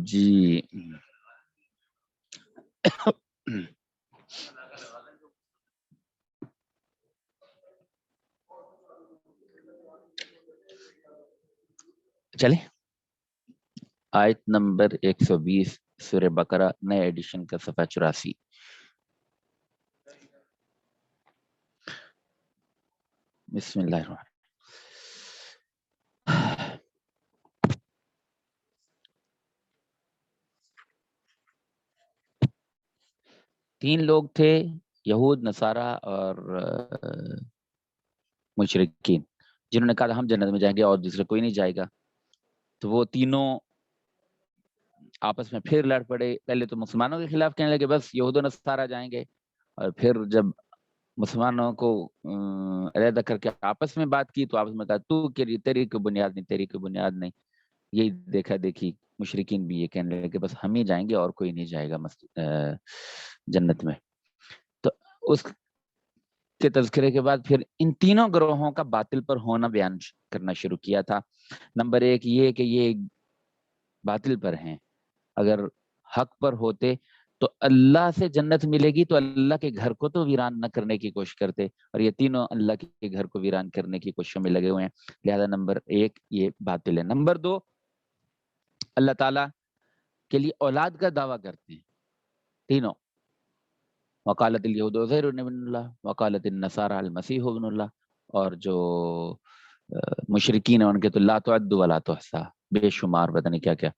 جی چلے آیت نمبر 120 سورہ بقرہ نئے ایڈیشن کا صفحہ 84. بسم اللہ الرحمن. تین لوگ تھے، یہود، نصارہ اور مشرکین، جنہوں نے کہا ہم جنت میں جائیں گے اور دوسرے کوئی نہیں جائے گا. تو وہ تینوں آپس میں پھر لڑ پڑے. پہلے تو مسلمانوں کے خلاف کہنے لگے بس یہود و نصارہ جائیں گے، اور پھر جب مسلمانوں کو علیحدہ کر کے آپس میں بات کی تو آپس میں کہا تو تیری کوئی بنیاد نہیں، تیری کوئی بنیاد نہیں. یہی دیکھا دیکھی مشرکین بھی یہ کہنے لگے بس ہم ہی جائیں گے اور کوئی نہیں جائے گا جنت میں. تو اس کے تذکرے کے بعد پھر ان تینوں گروہوں کا باطل پر ہونا بیان کرنا شروع کیا تھا. نمبر 1 یہ کہ یہ باطل پر ہیں، اگر حق پر ہوتے تو اللہ سے جنت ملے گی تو اللہ کے گھر کو تو ویران نہ کرنے کی کوشش کرتے، اور یہ تینوں اللہ کے گھر کو ویران کرنے کی کوششوں میں لگے ہوئے ہیں. لہذا نمبر 1 یہ باطل ہے. نمبر 2 اللہ تعالیٰ کے لیے اولاد کا دعویٰ کرتے ہیں تینوں. وقالت الیہود عزیر ابن اللہ، وقالت النصارى المسیح ابن اللہ، اور جو مشرکین ہیں ان کے تو لا تعد ولا تحصى، بے شمار پتہ نہیں کیا کیا.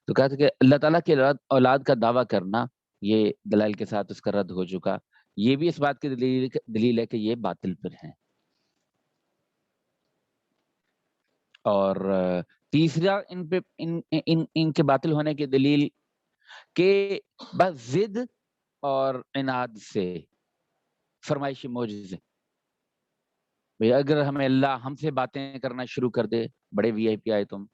تو کہا تھا کہ اللہ تعالیٰ کے اولاد کا دعویٰ کرنا یہ دلائل کے ساتھ اس کا رد ہو چکا. یہ بھی اس بات کی دلیل ہے کہ یہ باطل پر ہیں. اور تیسرا ان کے باطل ہونے کی دلیل کہ بس ضد اور عناد سے فرمائشی معجزے. اگر ہمیں اللہ ہم سے باتیں کرنا شروع کر دے، بڑے وی آئی پی آئے تم،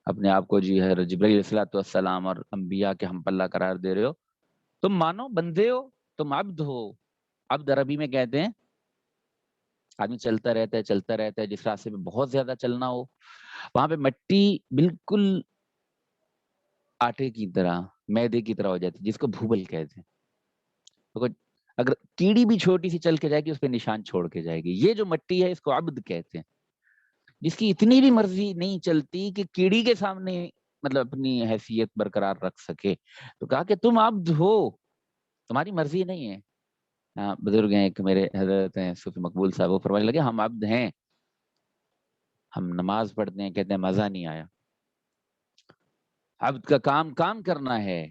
اپنے آپ کو جی ہے جبرائیل علیہ السلام اور انبیاء کے ہم پلہ قرار دے رہے ہو، تم مانو بندے ہو، تم عبد ہو. عبد عربی میں کہتے ہیں آدمی چلتا رہتا ہے جس راستے پہ بہت زیادہ چلنا ہو وہاں پہ مٹی بالکل آٹے کی طرح، میدے کی طرح ہو جاتی جس کو بھوبل کہتے ہیں. اگر کیڑی بھی چھوٹی سی چل کے جائے گی اس پہ نشان چھوڑ کے جائے گی. یہ جو مٹی ہے اس کو عبد کہتے ہیں، جس کی اتنی بھی مرضی نہیں چلتی کہ کیڑی کے سامنے مطلب اپنی حیثیت برقرار رکھ سکے. تو کہا کہ تم عبد ہو، تمہاری مرضی نہیں ہے. بزرگ ہیں ایک میرے حضرت ہیں صوفی مقبول صاحب، وہ فرمانے لگے ہم عبد ہیں، ہم نماز پڑھتے ہیں، کہتے ہیں مزہ نہیں آیا. عبد کا کام کرنا ہے،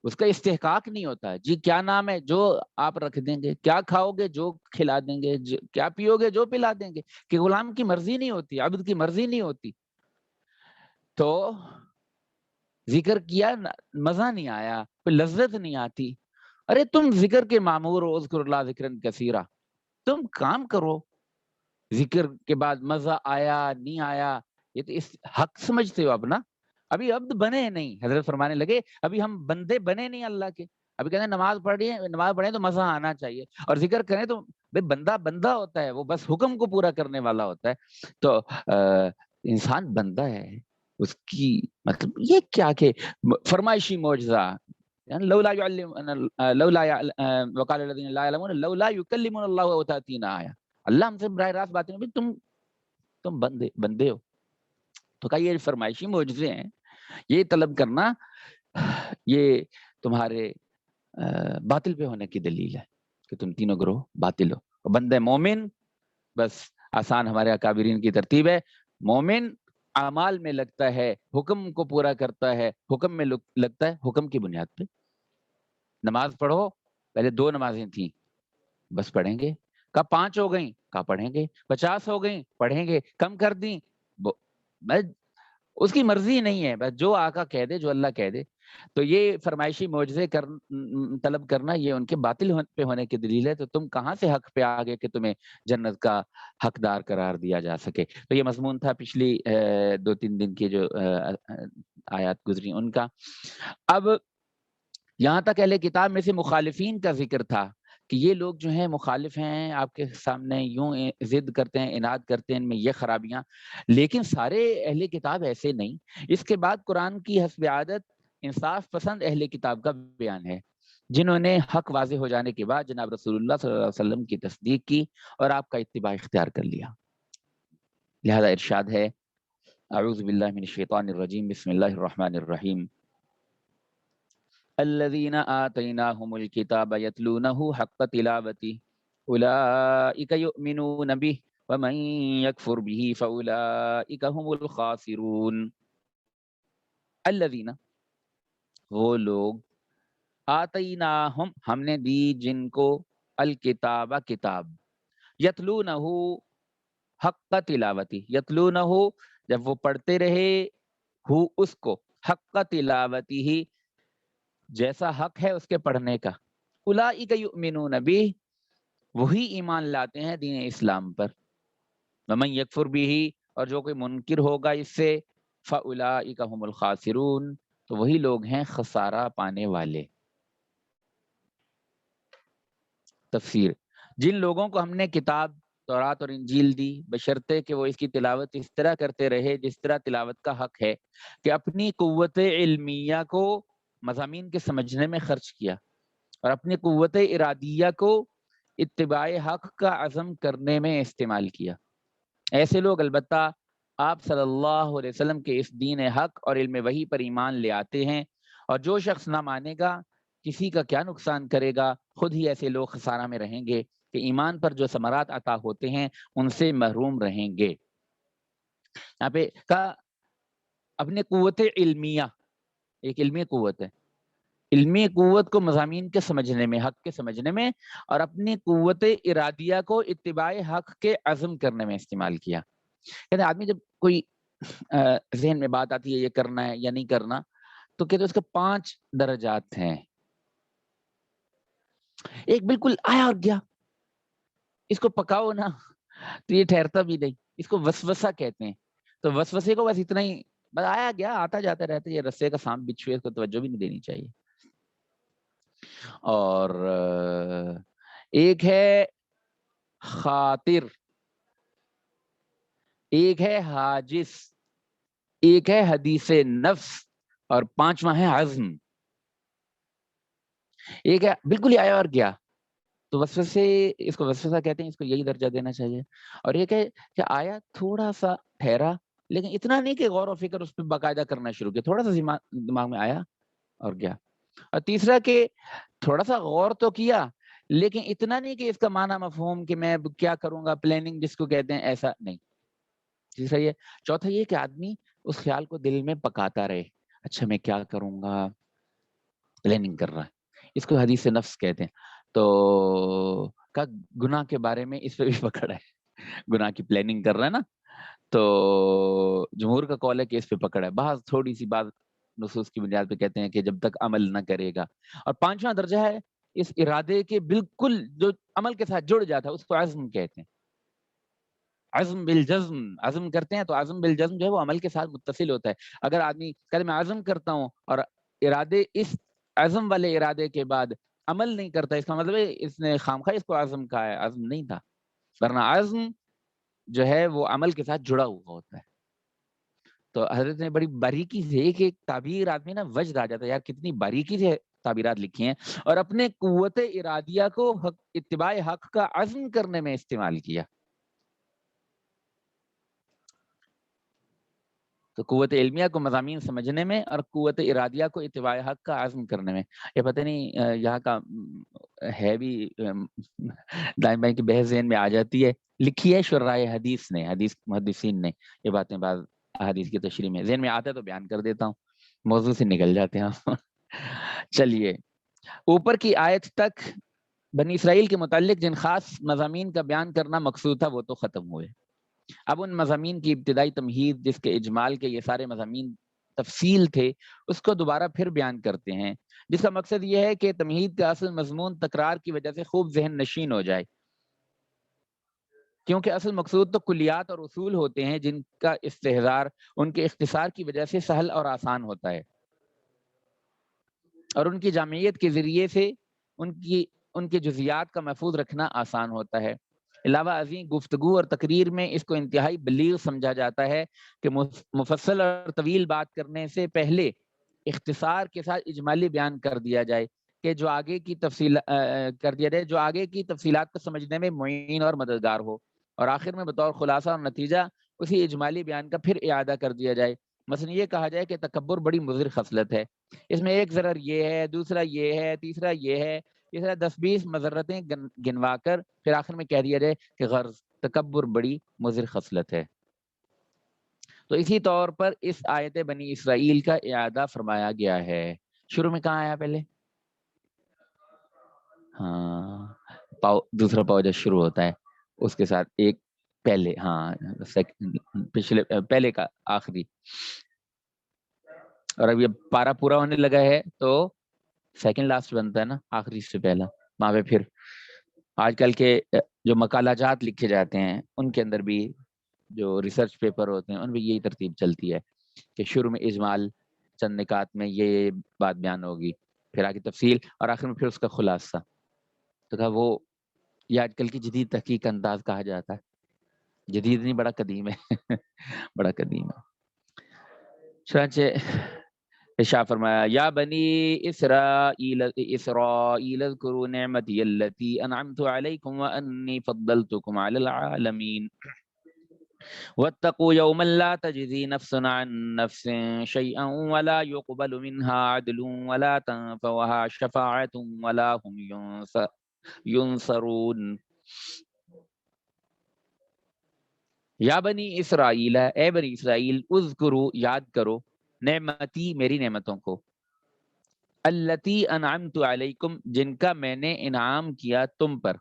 اس کا استحقاق نہیں ہوتا. جی کیا نام ہے جو آپ رکھ دیں گے، کیا کھاؤ گے جو کھلا دیں گے، کیا پیو گے جو پلا دیں گے، کہ غلام کی مرضی نہیں ہوتی، عبد کی مرضی نہیں ہوتی. تو ذکر کیا، مزہ نہیں آیا، کوئی لذت نہیں آتی. ارے تم ذکر کے معمور ہو، اذکر اللہ ذکرن کثیرا، تم کام کرو. ذکر کے بعد مزہ آیا نہیں آیا یہ تو اس حق سمجھتے ہو اپنا. ابھی عبد بنے نہیں. حضرت فرمانے لگے ابھی ہم بندے بنے نہیں اللہ کے. ابھی کہتے ہیں نماز پڑھیں تو مزہ آنا چاہیے، اور ذکر کریں تو بندہ ہوتا ہے، وہ بس حکم کو پورا کرنے والا ہوتا ہے. تو انسان بندہ ہے، اس کی مطلب یہ کیا کہ فرمائشی معجزہ لولا وقال الذين لا يعلمون لولا يكلمون الله وتاتينا آية. اللہ ہم سے براہ راست باتیں نہیں، تم بندے ہو. تو کہا یہ فرمائشی معجزے ہیں، یہ طلب کرنا یہ تمہارے باطل پہ ہونے کی دلیل ہے کہ تم تینوں گروہ باطل ہو. بندے مومن بس آسان ہمارے اکابرین کی ترتیب ہے، مومن اعمال میں لگتا ہے، حکم کو پورا کرتا ہے، حکم میں لگتا ہے حکم کی بنیاد پہ. نماز پڑھو، پہلے 2 نمازیں تھیں بس پڑھیں گے، کہا 5 ہو گئیں، کہا پڑھیں گے، 50 ہو گئیں پڑھیں گے، کم کر دیں اس کی مرضی نہیں ہے، بس جو آقا کہہ دے، جو اللہ کہہ دے. تو یہ فرمائشی معجزے طلب کرنا یہ ان کے باطل پہ ہونے کی دلیل ہے. تو تم کہاں سے حق پہ آگے کہ تمہیں جنت کا حقدار قرار دیا جا سکے. تو یہ مضمون تھا پچھلی 2-3 دن کی جو آیات گزری ان کا. اب یہاں تک اہل کتاب میں سے مخالفین کا ذکر تھا کہ یہ لوگ جو ہیں مخالف ہیں، آپ کے سامنے یوں ضد کرتے ہیں، اناد کرتے ہیں، ان میں یہ خرابیاں، لیکن سارے اہل کتاب ایسے نہیں۔ اس کے بعد قرآن کی حسب عادت انصاف پسند اہل کتاب کا بیان ہے، جنہوں نے حق واضح ہو جانے کے بعد جناب رسول اللہ صلی اللہ علیہ وسلم کی تصدیق کی اور آپ کا اتباع اختیار کر لیا۔ لہذا ارشاد ہے، اعوذ باللہ من الشیطان الرجیم، بسم اللہ الرحمن الرحیم، الذین آتیناہم الکتاب یتلونہ حق تلاوتہ اولئک یؤمنون بہ ومن یکفر بہ فاولئک هم الخاسرون۔ الذین، وہ لوگ، آتیناہم، ہم نے دی جن کو، الکتاب، کتاب، یتلونہ، حق تلاوتی، یتلونہ، جب وہ پڑھتے رہے، ہو اس کو، حق تلاوتی ہی، جیسا حق ہے اس کے پڑھنے کا، اولئک یؤمنون بہ، وہی ایمان لاتے ہیں دین اسلام پر، ومن یکفر بہ، اور جو کوئی منکر ہوگا اس سے، فاولئک هم الخاسرون، تو وہی لوگ ہیں خسارہ پانے والے۔ تفسیر، جن لوگوں کو ہم نے کتاب تورات اور انجیل دی، بشرطے کہ وہ اس کی تلاوت اس طرح کرتے رہے جس طرح تلاوت کا حق ہے، کہ اپنی قوت علمیہ کو مضامین کے سمجھنے میں خرچ کیا اور اپنی قوت ارادیہ کو اتباع حق کا عزم کرنے میں استعمال کیا، ایسے لوگ البتہ آپ صلی اللہ علیہ وسلم کے اس دین حق اور علم وحی پر ایمان لے آتے ہیں، اور جو شخص نہ مانے گا کسی کا کیا نقصان کرے گا، خود ہی ایسے لوگ خسارہ میں رہیں گے کہ ایمان پر جو ثمرات عطا ہوتے ہیں ان سے محروم رہیں گے۔ یہاں پہ کہا اپنے قوت علمیہ، ایک علمی قوت ہے، علمی قوت کو مضامین کے سمجھنے میں، حق کے سمجھنے میں، اور اپنی قوت ارادیہ کو اتباع حق کے عزم کرنے میں استعمال کیا۔ کہتے ہیں آدمی جب کوئی ذہن میں بات آتی ہے یہ کرنا ہے یا نہیں کرنا، تو کہتے ہیں اس کے 5 درجات ہیں۔ ایک بالکل آیا اور گیا، اس کو پکاؤ نا تو یہ ٹھہرتا بھی نہیں، اس کو وسوسہ کہتے ہیں۔ تو وسوسے کو بس اتنا ہی، بس آیا گیا، آتا جاتا رہتا ہے، یہ رسے کا سانپ بچھو ہے، اس کو توجہ بھی نہیں دینی چاہیے۔ اور ایک ہے خاطر، ایک ہے حاجس، ایک ہے حدیث نفس، اور 5واں ہے عزم۔ ایک ہے بالکل ہی آیا اور گیا، تو وسوسے، اس کو وسوسہ کہتے ہیں، اس کو یہی درجہ دینا چاہیے۔ اور ایک ہے کہ آیا، تھوڑا سا ٹھہرا، لیکن اتنا نہیں کہ غور و فکر اس پہ باقاعدہ کرنا شروع کیا، تھوڑا سا دماغ میں آیا اور گیا۔ اور تیسرا کہ تھوڑا سا غور تو کیا، لیکن اتنا نہیں کہ اس کا معنی مفہوم کہ میں کیا کروں گا، پلاننگ جس کو کہتے ہیں، ایسا نہیں۔ تیسرا یہ۔ چوتھا یہ کہ آدمی اس خیال کو دل میں پکاتا رہے، اچھا میں کیا کروں گا، پلاننگ کر رہا ہے، اس کو حدیث نفس کہتے ہیں۔ تو کا گناہ کے بارے میں اس پہ بھی پکڑ ہے، گناہ کی پلاننگ کر رہا ہے نا، تو جمہور کا قول ہے کہ اس پہ پکڑ ہے۔ بعض تھوڑی سی بات نصوص کی بنیاد پہ کہتے ہیں کہ جب تک عمل نہ کرے گا۔ اور 5واں درجہ ہے اس ارادے کے بالکل جو عمل کے ساتھ جڑ جاتا ہے، اس کو عزم کہتے ہیں۔ عزم بالجزم، عزم کرتے ہیں تو عزم بالجزم جو ہے وہ عمل کے ساتھ متصل ہوتا ہے۔ اگر آدمی کہتے میں عزم کرتا ہوں اور ارادے، اس عزم والے ارادے کے بعد عمل نہیں کرتا، اس کا مطلب ہے اس نے خامخواہ اس کو عزم کہا ہے، عزم نہیں تھا، ورنہ عزم جو ہے وہ عمل کے ساتھ جڑا ہوا ہوتا ہے۔ تو حضرت نے بڑی باریکی سے ایک ایک تعبیر آدمی نا وجد آ جاتا ہے، یار کتنی باریکی سے تعبیرات لکھی ہیں، اور اپنے قوت ارادیہ کو اتباع حق کا عزم کرنے میں استعمال کیا۔ تو قوت علمیہ کو مضامین سمجھنے میں اور قوت ارادیہ کو اتباع حق کا عزم کرنے میں۔ یہ پتہ نہیں یہاں کا ہے بھی دائیں بائیں کی بحث ذہن میں آ جاتی ہے، لکھی ہے شرائع حدیث نے، حدیث محدثین نے یہ باتیں، بعض حدیث کی تشریح میں ذہن میں آتا ہے تو بیان کر دیتا ہوں، موضوع سے نکل جاتے ہیں۔ چلیے اوپر کی آیت تک بنی اسرائیل کے متعلق جن خاص مضامین کا بیان کرنا مقصود تھا وہ تو ختم ہوئے۔ اب ان مضامین کی ابتدائی تمہید، جس کے اجمال کے یہ سارے مضامین تفصیل تھے، اس کو دوبارہ پھر بیان کرتے ہیں، جس کا مقصد یہ ہے کہ تمہید کا اصل مضمون تکرار کی وجہ سے خوب ذہن نشین ہو جائے، کیونکہ اصل مقصود تو کلیات اور اصول ہوتے ہیں جن کا استحضار ان کے اختصار کی وجہ سے سہل اور آسان ہوتا ہے، اور ان کی جامعیت کے ذریعے سے ان کے جزیات کا محفوظ رکھنا آسان ہوتا ہے۔ علاوہ ازیں گفتگو اور تقریر میں اس کو انتہائی بلیغ سمجھا جاتا ہے کہ مفصل اور طویل بات کرنے سے پہلے اختصار کے ساتھ اجمالی بیان کر دیا جائے کہ جو آگے کی تفصیلات کو سمجھنے میں معین اور مددگار ہو، اور آخر میں بطور خلاصہ اور نتیجہ اسی اجمالی بیان کا پھر اعادہ کر دیا جائے۔ مثلا یہ کہا جائے کہ تکبر بڑی مضر خصلت ہے، اس میں ایک ضرر یہ ہے، دوسرا یہ ہے، تیسرا یہ ہے، اس طرح 10-20 مضرتیں گنوا کر پھر آخر میں کہہ دیا جائے کہ غرض تکبر بڑی مضر خصلت ہے۔ تو اسی طور پر اس آیت بنی اسرائیل کا اعادہ فرمایا گیا ہے۔ شروع میں کہاں آیا پہلے؟ ہاں، دوسرا پاؤ جب شروع ہوتا ہے اس کے ساتھ ایک پہلے، ہاں پہلے کا آخری، اور اب یہ پارا پورا ہونے لگا ہے تو سیکنڈ لاسٹ بنتا ہے نا، آخری سے پہلا۔ وہاں پہ پھر آج کل کے جو مقالہ جات لکھے جاتے ہیں ان کے اندر بھی، جو ریسرچ پیپر ہوتے ہیں ان میں یہی ترتیب چلتی ہے کہ شروع میں اجمال، چند نکات میں یہ بات بیان ہوگی، پھر آگے تفصیل، اور آخر میں پھر اس کا خلاصہ۔ تو کہا وہ یہ آج کل کی جدید تحقیق کا انداز کہا جاتا ہے، جدید نہیں، بڑا قدیم ہے بڑا قدیم ہے۔ چنانچہ ارشاد فرمایا یا بنی اسرائیل اذکروا نعمتی التی انعمت علیکم وانی فضلتکم علی العالمین واتقوا یوما لا تجزی نفس عن نفس شیئا ولا يقبل منها عدل ولا تنفعها شفاعة ولا هم ینصرون۔ یا بنی اسرائیل، اے بنی اسرائیل، اذکروا، یاد کرو، نعمتی، میری نعمتوں کو، التی انعمت علیکم، جن کا میں نے انعام کیا تم پر،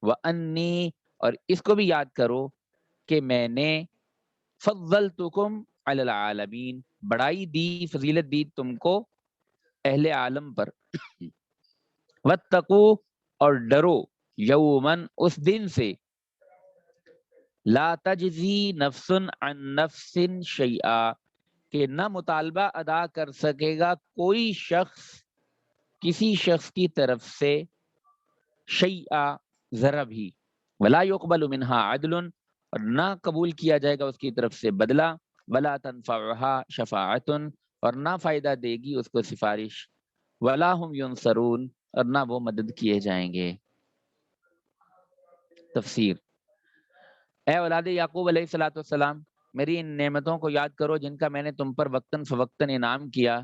وانی، اور اس کو بھی یاد کرو کہ میں نے فضلتکم علی العالمین، بڑائی دی، فضیلت دی تم کو اہل عالم پر، واتقوا، اور ڈرو، یومن، اس دن سے، لا تجزی نفس عن نفس شیئا، کہ نہ مطالبہ ادا کر سکے گا کوئی شخص کسی شخص کی طرف سے، شیئا، ذرا بھی، ولا يقبل منها عدل، اور نہ قبول کیا جائے گا اس کی طرف سے بدلہ، ولا تنفعها شفاعت، اور نہ فائدہ دے گی اس کو سفارش، ولا هم ينصرون، اور نہ وہ مدد کیے جائیں گے۔ تفسیر: اے اولاد یعقوب علیہ الصلوۃ والسلام، میری ان نعمتوں کو یاد کرو جن کا میں نے تم پر وقتاً فوقتاً انعام کیا،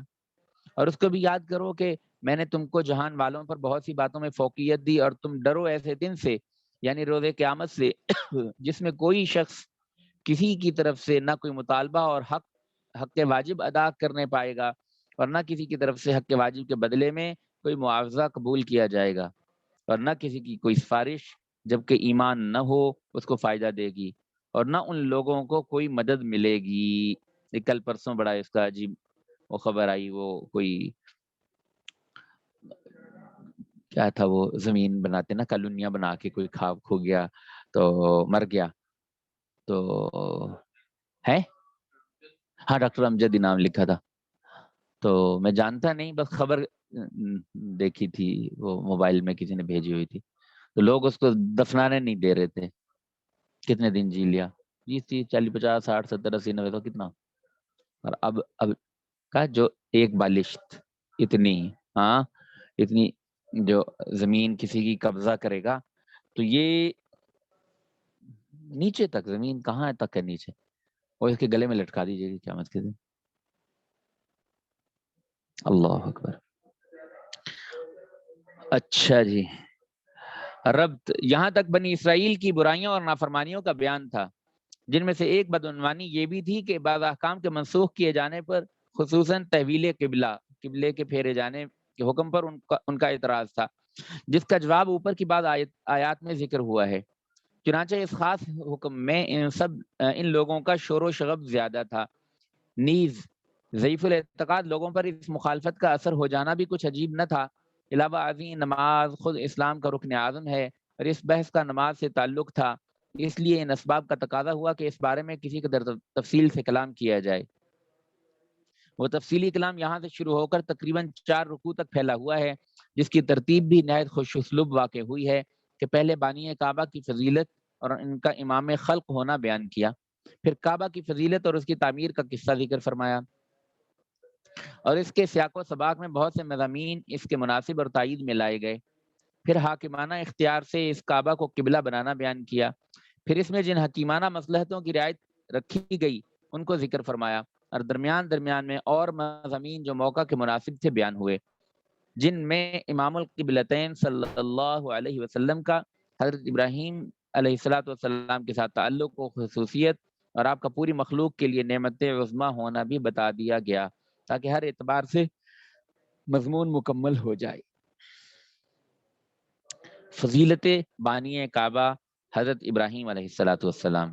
اور اس کو بھی یاد کرو کہ میں نے تم کو جہان والوں پر بہت سی باتوں میں فوقیت دی، اور تم ڈرو ایسے دن سے، یعنی روز قیامت سے جس میں کوئی شخص کسی کی طرف سے نہ کوئی مطالبہ اور حق واجب ادا کرنے پائے گا، اور نہ کسی کی طرف سے حق واجب کے بدلے میں کوئی معاوضہ قبول کیا جائے گا، اور نہ کسی کی کوئی سفارش جبکہ ایمان نہ ہو اس کو فائدہ دے گی، اور نہ ان لوگوں کو کوئی مدد ملے گی۔ کل پرسوں بڑا اس کا عجیب وہ خبر آئی، وہ کوئی کیا تھا، وہ زمین بناتے نا، کالونیاں بنا کے کوئی خواب کھو گیا تو مر گیا، تو ہے، ہاں ڈاکٹر امجد نام لکھا تھا، تو میں جانتا نہیں، بس خبر دیکھی تھی، وہ موبائل میں کسی نے بھیجی ہوئی تھی، تو لوگ اس کو دفنانے نہیں دے رہے تھے۔ کتنے دن جی لیا؟ 20 30 40 50 60 70 80 90 تو کتنا، اور اب کا جو ایک بالشت اتنی، ہاں اتنی جو زمین کسی کی قبضہ کرے گا تو یہ نیچے تک، زمین کہاں تک ہے نیچے، اور اس کے گلے میں لٹکا دیجیے گی قیامت کے دن۔ اللہ اکبر۔ اچھا جی، ربط یہاں تک بنی اسرائیل کی برائیوں اور نافرمانیوں کا بیان تھا، جن میں سے ایک بدعنوانی یہ بھی تھی کہ بعض احکام کے منسوخ کیے جانے پر، خصوصاً تحویل قبلے کے پھیرے جانے کے حکم پر ان کا اعتراض تھا، جس کا جواب اوپر کی بعض آیات میں ذکر ہوا ہے۔ چنانچہ اس خاص حکم میں ان لوگوں کا شور و شغب زیادہ تھا، نیز ضعیف الاعتقاد لوگوں پر اس مخالفت کا اثر ہو جانا بھی کچھ عجیب نہ تھا۔ علاوہ ازیں نماز خود اسلام کا رکن اعظم ہے، اور اس بحث کا نماز سے تعلق تھا، اس لیے ان اسباب کا تقاضا ہوا کہ اس بارے میں کسی قدر تفصیل سے کلام کیا جائے۔ وہ تفصیلی کلام یہاں سے شروع ہو کر تقریباً 4 رکوع تک پھیلا ہوا ہے، جس کی ترتیب بھی نہایت خوش اسلوب واقع ہوئی ہے کہ پہلے بانی کعبہ کی فضیلت اور ان کا امام خلق ہونا بیان کیا، پھر کعبہ کی فضیلت اور اس کی تعمیر کا قصہ ذکر فرمایا، اور اس کے سیاق و سباق میں بہت سے مضامین اس کے مناسب اور تائید میں لائے گئے، پھر حاکمانہ اختیار سے اس کعبہ کو قبلہ بنانا بیان کیا، پھر اس میں جن حکیمانہ مصلحتوں کی رعایت رکھی گئی ان کو ذکر فرمایا، اور درمیان میں اور مضامین جو موقع کے مناسب تھے بیان ہوئے، جن میں امام القبلتین صلی اللہ علیہ وسلم کا حضرت ابراہیم علیہ السلام کے ساتھ تعلق و خصوصیت اور آپ کا پوری مخلوق کے لیے نعمت عظمیٰ ہونا بھی بتا دیا گیا تاکہ ہر اعتبار سے مضمون مکمل ہو جائے۔ فضیلت بانی کعبہ حضرت ابراہیم علیہ السلام۔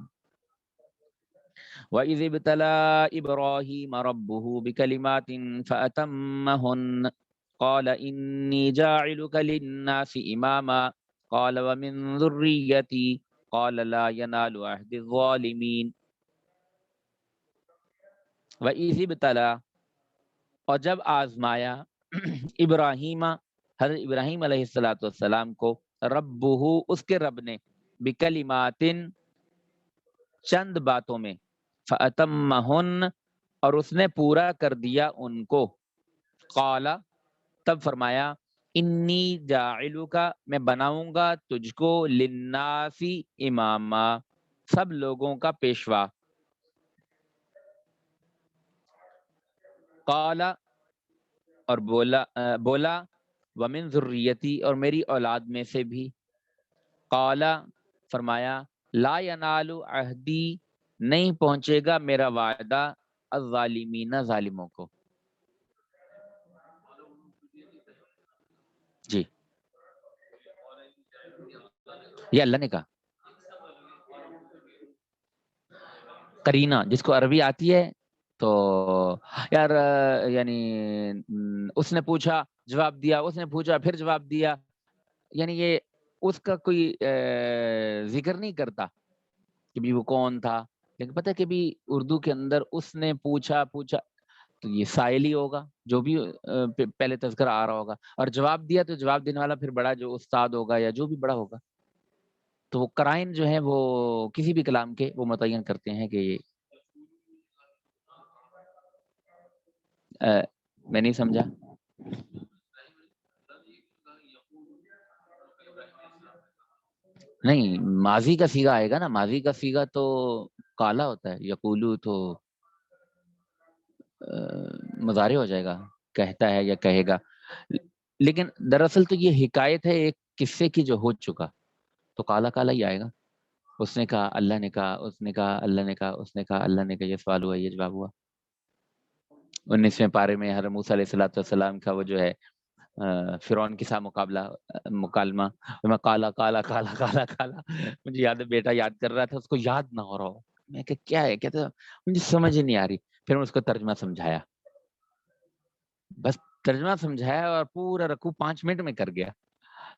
وَإِذِ ابْتَلَىٰ إِبْرَاهِيمَ رَبُّهُ بِكَلِمَاتٍ فَأَتَمَّهُنَّ قَالَ إِنِّي جَاعِلُكَ لِلنَّاسِ إِمَامًا قَالَ وَمِن ذُرِّيَّتِي قَالَ لَا يَنَالُ عَهْدِ الظَّالِمِينَ۔ وَإِذِ ابْتَلَىٰ، اور جب آزمایا ابراہیم حضرت ابراہیم علیہ السلام کو ربہ اس کے رب نے بکلماتن چند باتوں میں فأتمہن اور اس نے پورا کر دیا ان کو، قال تب فرمایا انی جاعلک میں بناؤں گا تجھ کو للناسی اماما سب لوگوں کا پیشوا، قال اور بولا ومن ذریتی اور میری اولاد میں سے بھی، قال فرمایا لا ینال عہدی نہیں پہنچے گا میرا وعدہ الظالمین ظالموں کو۔ جی یہ اللہ نے کہا، قرینہ جس کو عربی آتی ہے تو یار یعنی اس نے پوچھا جواب دیا، اس نے پوچھا پھر جواب دیا، یعنی یہ اس کا کوئی ذکر نہیں کرتا کہ بھی وہ کون تھا، لیکن پتہ کہ بھی اردو کے اندر اس نے پوچھا تو یہ سائل ہی ہوگا جو بھی پہلے تذکرہ آ رہا ہوگا، اور جواب دیا تو جواب دینے والا پھر بڑا جو استاد ہوگا یا جو بھی بڑا ہوگا، تو وہ قرائن جو ہیں وہ کسی بھی کلام کے وہ متعین کرتے ہیں کہ یہ میں نہیں سمجھا۔ نہیں ماضی کا صیغہ آئے گا نا، ماضی کا صیغہ تو کالا ہوتا ہے، یقولو تو مضارع ہو جائے گا، کہتا ہے یا کہے گا، لیکن دراصل تو یہ حکایت ہے ایک قصے کی جو ہو چکا، تو کالا کالا ہی آئے گا۔ اس نے کہا اللہ نے کہا، اس نے کہا اللہ نے کہا، اس نے کہا اللہ نے کہا، یہ سوال ہوا یہ جواب ہوا۔ 19ویں پارے میں حضرت موسیٰ علیہ السلام کا وہ جو ہے فرعون کے ساتھ مکالمہ، میں کالا کالا کالا کالا کالا، مجھے یاد ہے بیٹا یاد کر رہا تھا، اس کو یاد نہ ہو رہا ہو، میں کہ کیا ہے، کہتا مجھے سمجھ ہی نہیں آ رہی، پھر میں اس کو ترجمہ سمجھایا، بس ترجمہ سمجھایا اور پورا رکوع 5 منٹ میں کر گیا،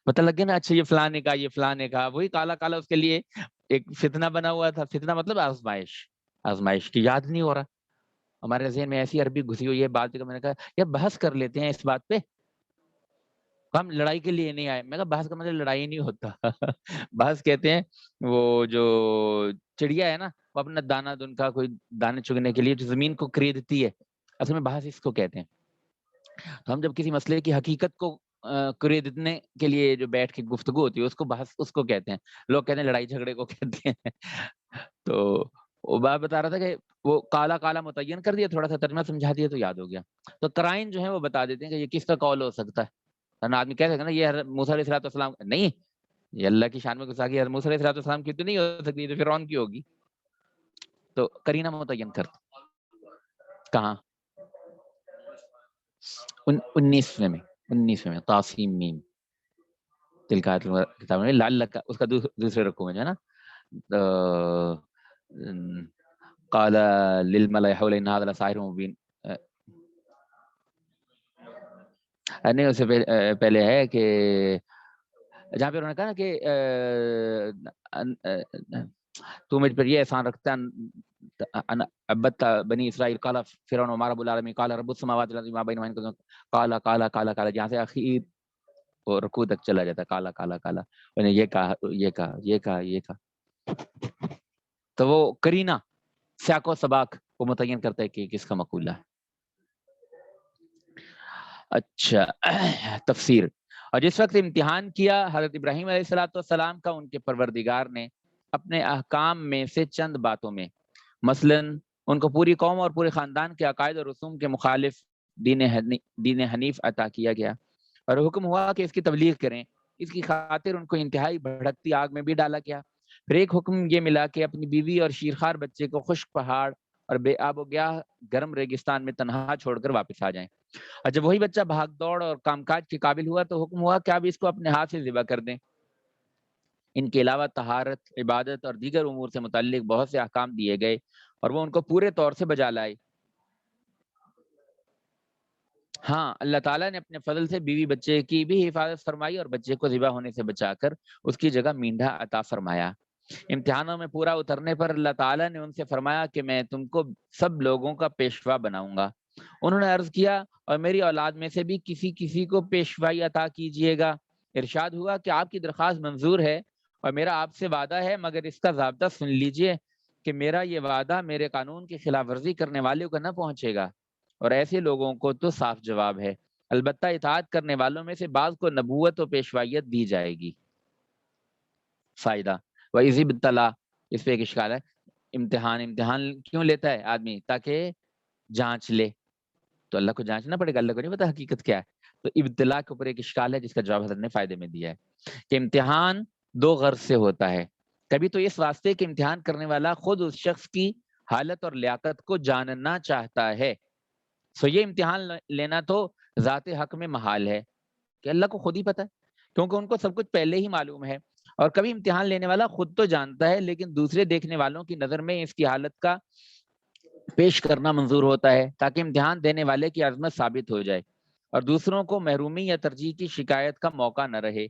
پتہ لگ گیا نا، اچھا یہ فلاں نے کہا، یہ فلاں نے کہا، وہی کالا کالا اس کے لیے ایک فتنہ بنا ہوا تھا، فتنہ مطلب آزمائش کی، یاد نہیں ہو رہا، ہمارے ذہن میں ایسی عربی گھسی ہوئی ہے، بات میں نے کہا یہ بحث کر لیتے ہیں اس بات پہ، ہم لڑائی کے لیے نہیں آئے، میں کہا بحث کا مطلب لڑائی نہیں ہوتا بحث کہتے ہیں وہ جو چڑیا ہے نا، وہ اپنا دانا دن کا کوئی دانے چگنے کے لیے جو زمین کو خریدتی ہے، اصل میں بحث اس کو کہتے ہیں، تو ہم جب کسی مسئلے کی حقیقت کو خریدنے کے لیے جو بیٹھ کے گفتگو ہوتی ہے اس کو بحث اس کو کہتے ہیں، لوگ کہتے ہیں لڑائی جھگڑے کو کہتے ہیں تو وہ بات بتا رہا تھا کہ وہ کالا کالا متعین کر دیا، تھوڑا سا ترجمہ سمجھا دیا تو یاد ہو گیا، تو قرائن جو ہیں وہ بتا دیتے ہیں کہ یہ کس کا قول ہو سکتا ہے، آدمی کہہ سکتا ہے نا یہ حضرت موسیٰ علیہ السلام نہیں، یہ اللہ کی شان میں گستاخی حضرت موسیٰ علیہ السلام کی تو نہیں ہو سکتی، تو فرعون کی ہوگی، تو قرینہ متعین کرتا کہاں 19ویں میں طاسیم میم تلکات کتاب میں لعلک اس کا دوسرے رکوع میں جو ہے نا قال للملأ حول ان هذا لساحر مبین، نہیں اس سے پہلے ہے کہ جہاں پہ انہوں نے کہا نا کہ تو مجھ پر یہ احسان رکھتا ہے انا عبدت بنی اسرائیل قال فرعون وما رب العالمین قال رب السماوات والارض وما بینهما قال قال قال قال، جہاں سے آخر اور رکوع تک چلا جاتا کالا کالا کالا، میں نے یہ کہا یہ کہا یہ کہا یہ کہا، تو وہ کرینہ سیاق و سباق کو متعین کرتا ہے کہ کس کا مقولہ ہے۔ اچھا تفسیر، اور جس وقت امتحان کیا حضرت ابراہیم علیہ السلام کا ان کے پروردگار نے اپنے احکام میں سے چند باتوں میں، مثلاً ان کو پوری قوم اور پورے خاندان کے عقائد اور رسوم کے مخالف دین حنیف عطا کیا گیا، اور حکم ہوا کہ اس کی تبلیغ کریں، اس کی خاطر ان کو انتہائی بھڑکتی آگ میں بھی ڈالا گیا۔ پھر ایک حکم یہ ملا کہ اپنی بیوی اور شیرخوار بچے کو خشک پہاڑ اور بے آب و گیاہ گرم ریگستان میں تنہا چھوڑ کر واپس آ جائیں، اور جب وہی بچہ بھاگ دوڑ اور کام کاج کے قابل ہوا تو حکم ہوا کہ آپ اس کو اپنے ہاتھ سے ذبح کر دیں۔ ان کے علاوہ طہارت، عبادت اور دیگر امور سے متعلق بہت سے احکام دیے گئے اور وہ ان کو پورے طور سے بجا لائے۔ ہاں، اللہ تعالیٰ نے اپنے فضل سے بیوی بچے کی بھی حفاظت فرمائی اور بچے کو ذبح ہونے سے بچا کر اس کی جگہ مینڈھا عطا فرمایا۔ امتحانوں میں پورا اترنے پر اللہ تعالیٰ نے ان سے فرمایا کہ میں تم کو سب لوگوں کا پیشوا بناؤں گا۔ انہوں نے عرض کیا اور میری اولاد میں سے بھی کسی کسی کو پیشوائی عطا کیجیے گا۔ ارشاد ہوا کہ آپ کی درخواست منظور ہے اور میرا آپ سے وعدہ ہے، مگر اس کا ضابطہ سن لیجئے کہ میرا یہ وعدہ میرے قانون کی خلاف ورزی کرنے والوں کو نہ پہنچے گا، اور ایسے لوگوں کو تو صاف جواب ہے، البتہ اطاعت کرنے والوں میں سے بعض کو نبوت و پیشوائیت دی جائے گی۔ فائدہ وَإِذِ ابْتَلَىٰ، اس پہ ایک اشکال ہے، امتحان کیوں لیتا ہے آدمی؟ تاکہ جانچ لے، تو اللہ کو جانچنا پڑے گا، اللہ کو نہیں پتا حقیقت کیا ہے، تو ابتلا کے اوپر ایک اشکال ہے جس کا جواب حضرت نے فائدے میں دیا ہے کہ امتحان دو غرض سے ہوتا ہے، کبھی تو اس واسطے کہ امتحان کرنے والا خود اس شخص کی حالت اور لیاقت کو جاننا چاہتا ہے، سو یہ امتحان لینا تو ذات حق میں محال ہے کہ اللہ کو خود ہی پتا ہے، کیونکہ ان کو سب کچھ پہلے ہی معلوم ہے، اور کبھی امتحان لینے والا خود تو جانتا ہے لیکن دوسرے دیکھنے والوں کی نظر میں اس کی حالت کا پیش کرنا منظور ہوتا ہے تاکہ امتحان دینے والے کی عظمت ثابت ہو جائے اور دوسروں کو محرومی یا ترجیح کی شکایت کا موقع نہ رہے،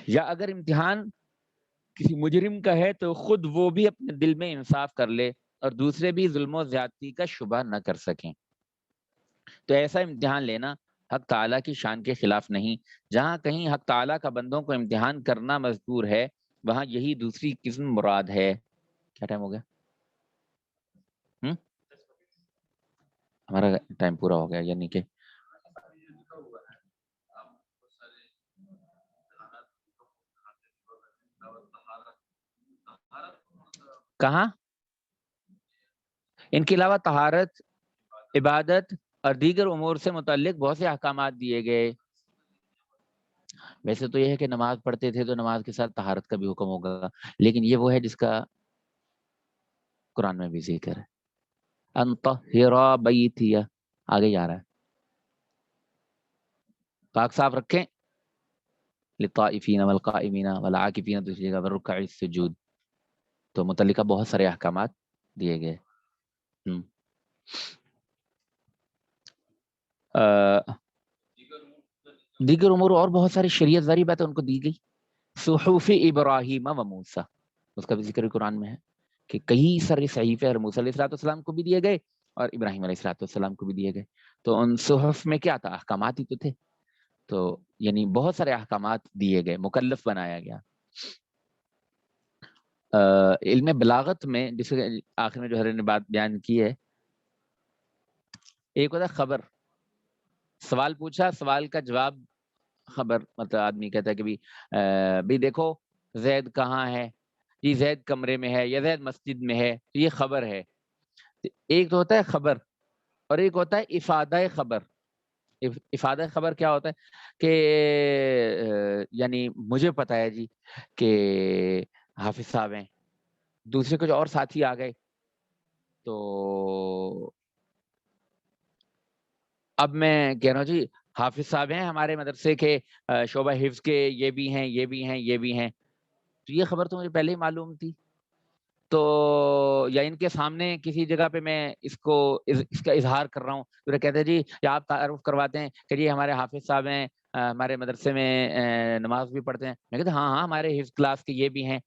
یا اگر امتحان کسی مجرم کا ہے تو خود وہ بھی اپنے دل میں انصاف کر لے اور دوسرے بھی ظلم و زیادتی کا شبہ نہ کر سکیں، تو ایسا امتحان لینا حق تعالیٰ کی شان کے خلاف نہیں۔ جہاں کہیں حق تعالیٰ کا بندوں کو امتحان کرنا مذکور ہے وہاں یہی دوسری قسم مراد ہے۔ کیا ٹائم ہو گیا؟ ہمارا ٹائم پورا ہو گیا، یعنی کہ کہاں ان کے علاوہ طہارت، عبادت اور دیگر امور سے متعلق بہت سے احکامات دیے گئے۔ ویسے تو یہ ہے کہ نماز پڑھتے تھے تو نماز کے ساتھ طہارت کا بھی حکم ہوگا، لیکن یہ وہ ہے جس کا قرآن میں بھی ذکر ہے، انطہر بیتی، آگے جا رہا ہے، پاک صاف رکھیں، للطائفین والقائمین والعاکفین، تو اس جگہ والرکع السجود، تو متعلقہ بہت سارے احکامات دیے گئے۔ دیگر امور اور بہت ساری شریعت ظاہری بات ہے ان کو دی گئی، صحف ابراہیم و موسیٰ، اس کا بھی ذکر قرآن میں ہے کہ کئی سارے صحیفے اور موسیٰ علیہ السلام کو بھی دیے گئے اور ابراہیم علیہ السلام کو بھی دیے گئے، تو ان صحف میں کیا تھا؟ احکامات ہی تو تھے، تو یعنی بہت سارے احکامات دیے گئے، مکلف بنایا گیا۔ علم بلاغت میں جس آخر میں جو حضرت نے بات بیان کی ہے، ایک ہوتا ہے خبر، سوال پوچھا، سوال کا جواب خبر، مطلب آدمی کہتا ہے کہ بھی دیکھو زید کہاں ہے، یہ زید کمرے میں ہے یا زید مسجد میں ہے، تو یہ خبر ہے۔ ایک تو ہوتا ہے خبر اور ایک ہوتا ہے افادہ خبر۔ افادہ خبر کیا ہوتا ہے کہ یعنی مجھے پتا ہے جی کہ حافظ صاحب ہیں، دوسرے کچھ اور ساتھی آ گئے، تو اب میں کہہ رہا ہوں جی حافظ صاحب ہیں ہمارے مدرسے کے شعبہ حفظ کے، یہ بھی ہیں یہ بھی ہیں یہ بھی ہیں، تو یہ خبر تو مجھے پہلے ہی معلوم تھی، تو یا ان کے سامنے کسی جگہ پہ میں اس کا اظہار کر رہا ہوں تو کہتے ہیں جی یا آپ تعارف کرواتے ہیں کہ جی ہمارے حافظ صاحب ہیں، ہمارے مدرسے میں نماز بھی پڑھتے ہیں، میں کہتا ہاں ہاں ہمارے حفظ کلاس کے یہ بھی ہیں،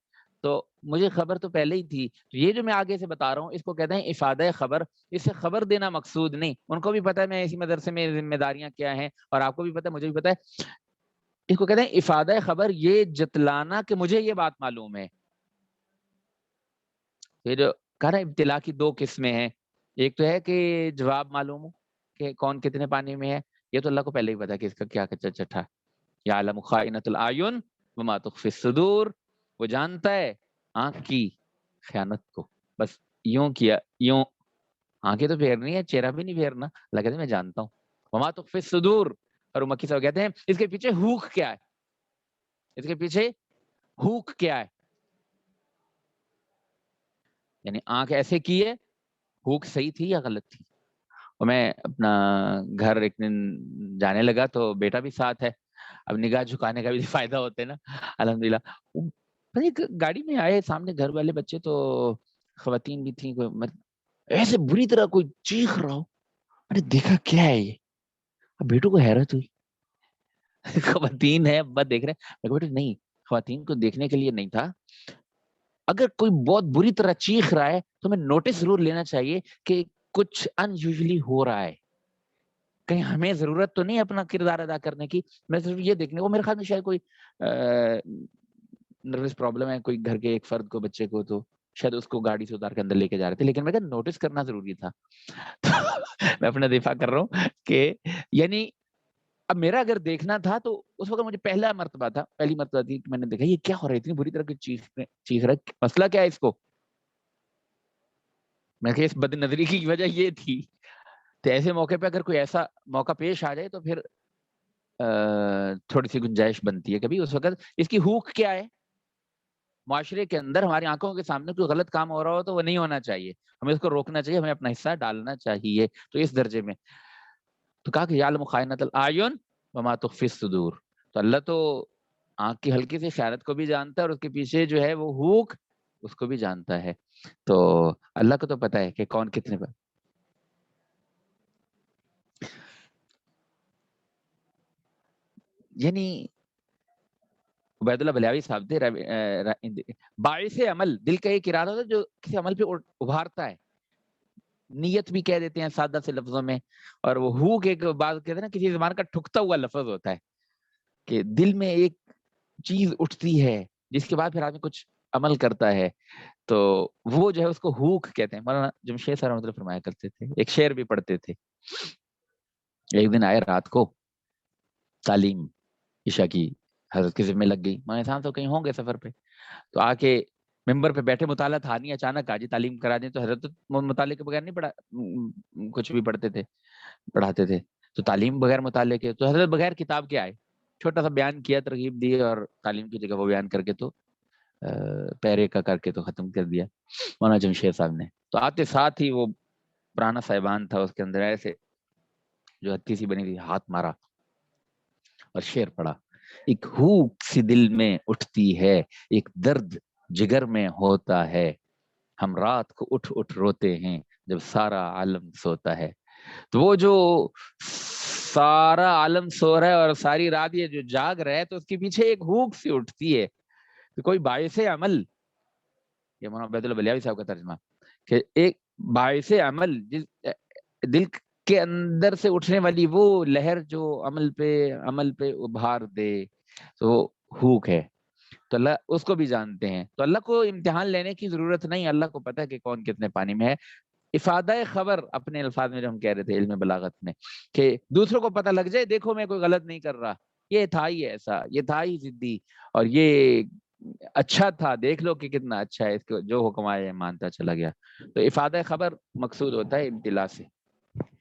تو مجھے خبر تو پہلے ہی تھی. تو یہ جو میں آگے سے بتا رہا ہوں اس کو کہتے ہیں افادہ خبر. اس سے خبر دینا مقصود نہیں. ان کو بھی پتا ہے میں اسی مدرسے میں ذمہ داریاں کیا ہیں, اور آپ کو بھی پتا ہے, مجھے بھی پتا ہے. اس کو کہتے ہیں افادہ خبر, یہ جتلانا کہ مجھے یہ بات معلوم ہے. پھر کہا نا ابتلا کی دو قسمیں ہیں. ایک تو ہے کہ جواب معلوم ہو کہ کون کتنے پانی میں ہے. یہ تو اللہ کو پہلے ہی پتا کہ اس کا کیا چٹھا. یعلم خائنۃ الاعین وما تخفی الصدور. وہ جانتا ہے آنکھ کی خیانت کو. بس یوں کیا, یوں آنکھیں تو پھیرنی ہے, چہرہ بھی نہیں پھیرنا. اللہ کہتے ہیں میں جانتا ہوں. وما تخفی الصدور. اور مکی صاحب کہتے ہیں اس کے پیچھے ہوک کیا ہے, اس کے پیچھے ہوک کیا ہے. یعنی آنکھ ایسے کی ہے, ہوک صحیح تھی یا غلط تھی. اور میں اپنا گھر ایک دن جانے لگا تو بیٹا بھی ساتھ ہے. اب نگاہ جھکانے کا بھی فائدہ ہوتا ہے نا الحمدللہ. گاڑی میں آئے سامنے گھر والے بچے, تو خواتین بھی تھیں, ایسے بری طرح کوئی چیخ رہا ہو. ارے دیکھا کیا ہے یہ, اب بیٹوں کو حیرت ہوئی. خواتین ہے ابا دیکھ رہے ہیں. بیٹے نہیں, خواتین کو دیکھنے کے لیے نہیں تھا. اگر کوئی بہت بری طرح چیخ رہا ہے تو ہمیں نوٹس ضرور لینا چاہیے کہ کچھ ان یوزلی ہو رہا ہے. کہیں ہمیں ضرورت تو نہیں اپنا کردار ادا کرنے کی. میں صرف یہ دیکھنے کو, میرے خیال میں شاید کوئی نروس پرابلم ہے کوئی گھر کے ایک فرد کو, بچے کو, تو شاید اس کو گاڑی سے اتار کے اندر لے کے جا رہے تھے. لیکن میں کہا نوٹس کرنا ضروری تھا. میں اپنا دفاع کر رہا ہوں کہ یعنی اب میرا اگر دیکھنا تھا تو اس وقت مجھے پہلی مرتبہ تھی کہ میں نے دیکھا یہ کیا ہو رہا ہے, اتنی بری طرح کی چیخ رہا ہے, مسئلہ کیا ہے اس کو. میں کہ اس بد نظری کی وجہ یہ تھی. تو ایسے موقع پہ اگر کوئی ایسا موقع پیش آ جائے تو پھر تھوڑی سی گنجائش بنتی ہے کبھی. اس وقت اس کی ہوک کیا ہے, معاشرے کے اندر ہماری آنکھوں کے سامنے کوئی غلط کام ہو رہا ہو تو وہ نہیں ہونا چاہیے, ہمیں اس کو روکنا چاہیے, ہمیں اپنا حصہ ڈالنا چاہیے. تو اس درجے میں تو کہا کہ یعلم خائنۃ الاعین وما تخفی الصدور. تو اللہ تو آنکھ کی ہلکی سی خیانت کو بھی جانتا ہے, اور اس کے پیچھے جو ہے وہ ہوک اس کو بھی جانتا ہے. تو اللہ کو تو پتا ہے کہ کون کتنے پر. یعنی عبید اللہ بلیاوی صاحب تھے, باعث عمل دل کا ایک ارادہ ہوتا ہے جو کسی عمل پہ ابھارتا ہے. نیت بھی کہہ دیتے ہیں سادہ سے لفظوں میں. اور وہ ہوک ایک بات کہتے ہیں نا, کسی زبان کا ٹھکتا ہوا لفظ ہوتا ہے کہ دل میں ایک چیز اٹھتی ہے جس کے بعد پھر آدمی کچھ عمل کرتا ہے. تو وہ جو ہے اس کو ہوک کہتے ہیں. مولانا جمشید صاحب رحمۃ اللہ فرمایا کرتے تھے, ایک شعر بھی پڑھتے تھے. ایک دن آئے رات کو, تعلیم عشاء کی حضرت کے ذمہ لگ گئی. مولانا صاحب تو کہیں ہوں گے سفر پہ, تو آ کے ممبر پہ بیٹھے, مطالعہ تھا نہیں, اچانک آجی تعلیم کرا دیں. تو حضرت مطالعے کے بغیر نہیں پڑھا, کچھ بھی پڑھاتے تھے. تو تعلیم بغیر مطالعے کے, تو حضرت بغیر کتاب کے آئے, چھوٹا سا بیان کیا, ترغیب دی, اور تعلیم کی جگہ وہ بیان کر کے تو پیرے کا کر کے تو ختم کر دیا مولانا جمشید صاحب نے. تو آتے ساتھ ہی وہ پرانا صاحبان تھا, اس کے اندر ایسے جو ہتھی سی بنی تھی, ہاتھ مارا اور شعر پڑا. ایک ہوک سی دل میں اٹھتی ہے, ایک درد جگر میں ہوتا ہے, ہم رات کو اٹھ اٹھ روتے ہیں جب سارا عالم سوتا ہے. تو وہ جو سارا عالم سو رہا ہے اور ساری رات یہ جو جاگ رہا ہے, تو اس کے پیچھے ایک ہوک سی اٹھتی ہے. تو کوئی باعث عمل, یہ مولانا عبید اللہ بلیاوی صاحب کا ترجمہ, کہ ایک باعث عمل جس دل کے اندر سے اٹھنے والی وہ لہر جو عمل پہ ابھار دے, تو ہوک ہے. تو اللہ اس کو بھی جانتے ہیں. تو اللہ کو امتحان لینے کی ضرورت نہیں, اللہ کو پتا ہے کہ کون کتنے پانی میں ہے. افادہ خبر اپنے الفاظ میں جو ہم کہہ رہے تھے علم بلاغت میں, کہ دوسروں کو پتہ لگ جائے دیکھو میں کوئی غلط نہیں کر رہا, یہ تھا ہی ایسا, یہ تھا ہی ضدی, اور یہ اچھا تھا, دیکھ لو کہ کتنا اچھا ہے, اس کو جو حکم آئے مانتا چلا گیا. تو افادہ خبر مقصود ہوتا ہے ابتلا سے.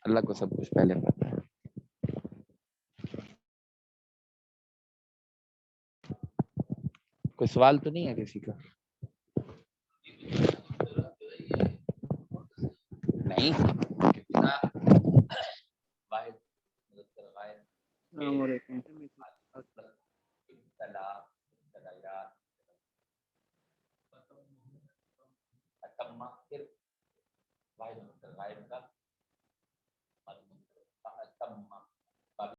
اللہ کو سب کچھ پہلے پتا ہے. کوئی سوال تو نہیں ہے کسی کا؟ نہیں. السلام علیکم. واحد